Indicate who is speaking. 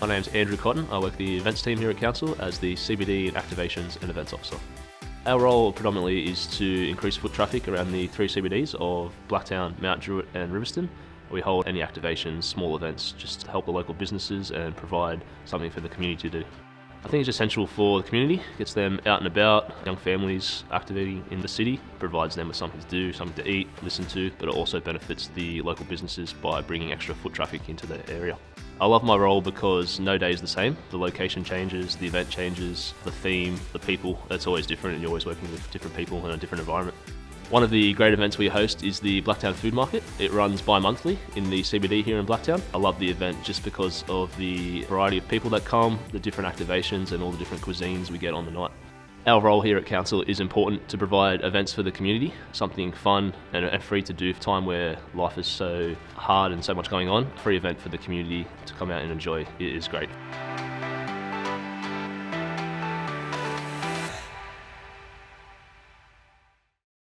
Speaker 1: My name's Andrew Cotten. I work the events team here at Council as the CBD Activations and Events Officer. Our role predominantly is to increase foot traffic around the 3 CBDs of Blacktown, Mount Druitt and Riverstone. We hold any activations, small events, just to help the local businesses and provide something for the community to do. I think it's essential for the community, gets them out and about, young families activating in the city, provides them with something to do, something to eat, listen to, but it also benefits the local businesses by bringing extra foot traffic into the area. I love my role because no day is the same. The location changes, the event changes, the theme, the people, it's always different and you're always working with different people in a different environment. One of the great events we host is the Blacktown Food Market. It runs bi-monthly in the CBD here in Blacktown. I love the event just because of the variety of people that come, the different activations and all the different cuisines we get on the night. Our role here at Council is important to provide events for the community, something fun and free to do for a time where life is so hard and so much going on. A free event for the community to come out and enjoy is great.